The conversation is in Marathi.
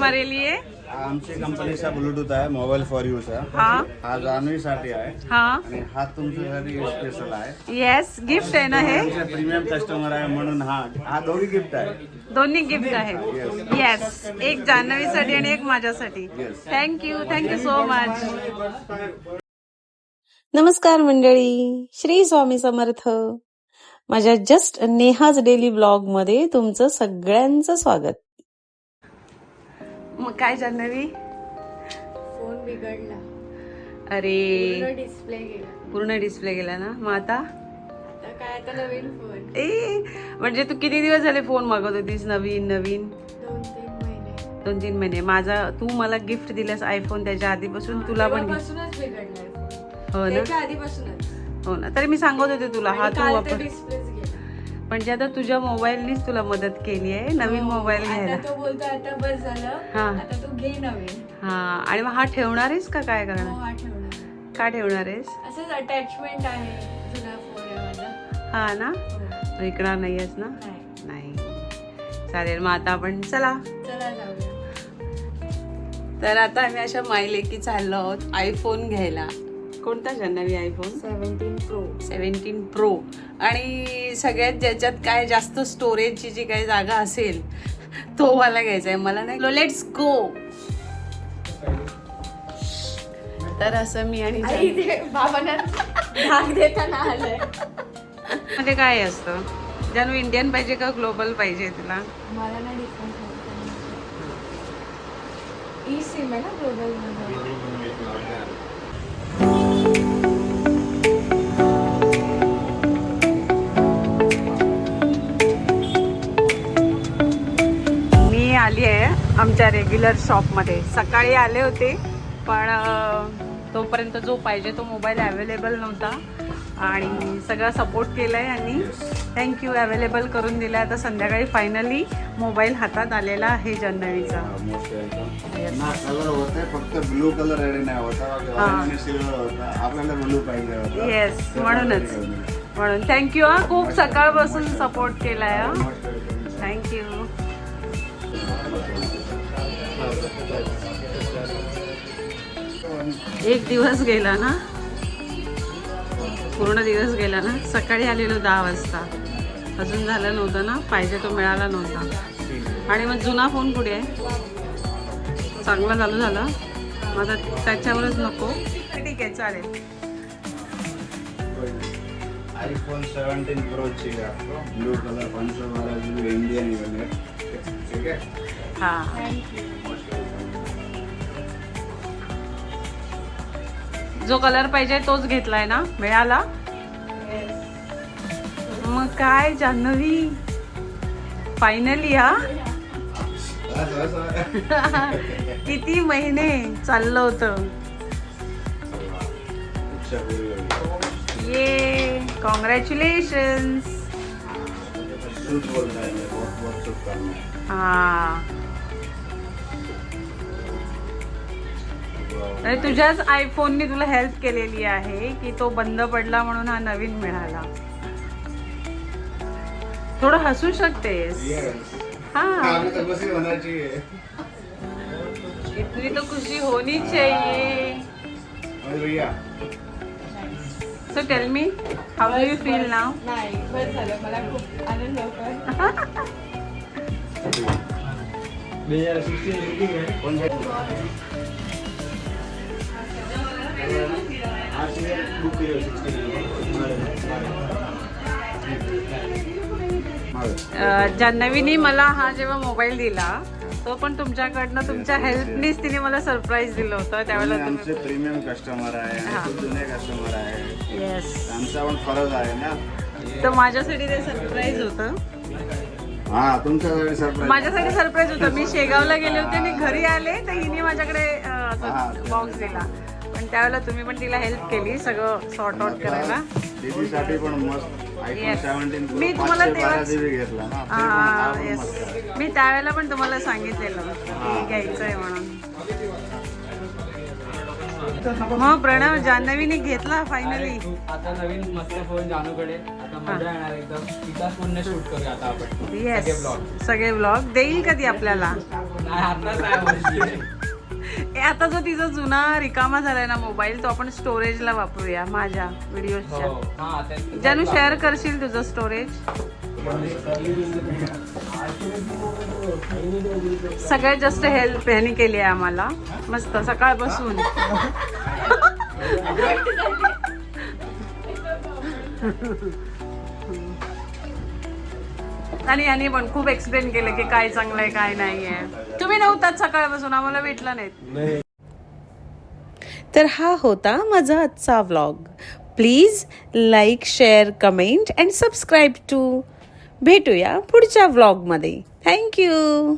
हमारे लिए? आमची कंपनीचा ब्लूटूथ आहे मोबाईल फॉर यूज आहे. हा जान्हवीसाठी आहे आणि हा तुमच्यासाठी स्पेशल आहे. येस, गिफ्ट आहे ना हे? प्रीमियम कस्टमर आहे म्हणून हा दोन्ही गिफ्ट आहे. दोन्ही गिफ्ट आहे. येस, एक जान्हवीसाठी आणि एक माझ्यासाठी. Thank you so much. नमस्कार मंडळी, श्री स्वामी समर्थ. माझ्या जस्ट नेहाज डेली ब्लॉग मध्ये तुमचं सगळ्यांचं स्वागत. मग काय जान्हवी? फोन बिघडला. अरे डिस्प्ले गेला. पूर्ण डिस्प्ले गेला ना. मग आता आता नवीन फोन. म्हणजे तू किती दिवस झाले फोन मागवत होतीस नवीन? 2-3 महिने. माझा तू मला गिफ्ट दिलास आयफोन, त्याच्या आधीपासून तुला पण पासूनच बिघडलाय फोन. हो ना, त्याच्या आधीपासूनच. हो ना. तरी मी सांगत होते तुला हा तू वापर. डिस्प्लेच गेला. म्हणजे आता तुझ्या मोबाईलनीच तुला मदत केली आहे नवीन मोबाईल घ्यायला. आता तो बोलतो आता बस झालं. हा. आता तू घे नवीन. हा, आणि मग हा ठेवणार आहेस का काय हो, करणार? हा ठेवणार. का ठेवणार आहेस? असंच अटॅचमेंट आहे. जुना फोन आहे माझा. हा ना, हो. विकणार नाही आहेस ना? नाही. नाही. चालेल, मग आता आपण चला. चला जाऊया. तर आता आम्ही अशा मायलेकी चाललो आहोत आयफोन घ्यायला. कोणता जान्हवी? IPhone 17 pro. आणि सगळ्यात ज्याच्यात काय जास्त स्टोरेजची जी काही जागा असेल तो मला घ्यायचा आहे. मला नाही. Let's go. तर असं मी आणि बाबांना भाग देताना आलंय. म्हणजे काय असतं जानू, इंडियन पाहिजे का ग्लोबल पाहिजे तुला? मला ना डिफरन्स ई सिम आहे ना ग्लोबल मध्ये. मी आली आहे आमच्या रेग्युलर शॉपमध्ये. सकाळी आले होते पण तोपर्यंत जो पाहिजे तो मोबाईल अवेलेबल नव्हता आणि सगळं सपोर्ट केलं आहे आणि थँक्यू, अवेलेबल करून दिला. आता संध्याकाळी फायनली मोबाईल हातात आलेला आहे जान्हवीचा. कलर होते फक्त ब्लू कलर रेडी नाही होता, सिल्वर होता. आपल्याला ब्लू पाहिजे होता. येस, म्हणून थँक्यू हा. खूप सकाळपासून सपोर्ट केलाय हा. थँक्यू. एक दिवस गेला ना, पूर्ण दिवस गेला ना. सकाळी आलेलो 10 वाजता, अजून झालं नव्हतं ना, पाहिजे तो मिळाला नव्हता. आणि मग जुना फोन पुढे आहे, चांगला चालू झाला. मग आता त्याच्यावरच नको. ठीक आहे, चालेल. आईफोन 17 प्रो चाहिए आपको, blue colour 512 GB Indian unit. ठीक है. हां, जो कलर पाहिजे तोच घेतलाय ना, मिळाला. मग काय जान्हवी, फायनली. हा किती महिने चाललं होतं. ये कॉंग्रॅच्युलेशन्स. हा, आणि तुझ्याच आयफोनने तुला हेल्प केलेली आहे की तो बंद पडला म्हणून हा नवीन मिळाला. थोडं हसू शकतेस. हाँ, इतनी तो खुशी होनी चाहिए. So tell me, how do you feel now? नाही, बस झालं. मला खूप आनंद होतोय. जान्हवीने मला हा जेव्हा मोबाईल दिला तो पण तुमच्याकडनं, तुमच्या हेल्पनीच तिने मला सरप्राईज दिलं होतं. त्यावेळेला आमचे प्रीमियम कस्टमर आहे आणि खूप जुने कस्टमर आहे. येस, आमचा पण फरक आहे ना. तर माझ्यासाठी ते सरप्राईज होतं. हा, तुमच्यासाठी सरप्राईज. माझ्यासाठी सरप्राईज होतं. मी शेगावला गेले होते आणि घरी आले तर हिने माझ्याकडे बॉक्स दिला. पण त्यावेळेला तुम्ही पण तिला हेल्प केली सगळं सॉर्ट आउट करायला. दीदीसाठी पण मस्त आयफोन 17 मी तुम्हाला 512 GB घेतला ना. येस, मी त्यावेळेला पण तुम्हाला सांगितलेलं की घ्यायचं आहे म्हणून. मग प्रणव, जान्हवीने घेतला फायनली. आता नवीन मस्त फोन जानूकडे. आता मजा येणार एकदम. तिचा फोन शूट करूया आता आपण. येस, सगळे ब्लॉग देईल कधी आपल्याला. आता काय बोलते? आता जो तिचा जुना रिकामा झालाय ना मोबाईल, तो आपण स्टोरेजला वापरूया माझ्या व्हिडिओच्या. हो. हा, ते- जानू शेअर करशील तुझं स्टोरेज? सगळ्यात जास्त हेल्प ह्याने केली आहे आम्हाला, मस्त सकाळपासून. आणि यांनी पण खूप एक्सप्लेन केलं की काय चांगलं आहे काय नाही आहे. तुम्ही नव्हतात सकाळपासून, आम्हाला भेटला नाहीत. तर हा होता माझा आजचा vlog. Please like, share, comment and subscribe too. भेटूया पुढच्या व्लॉगमध्ये. थँक्यू.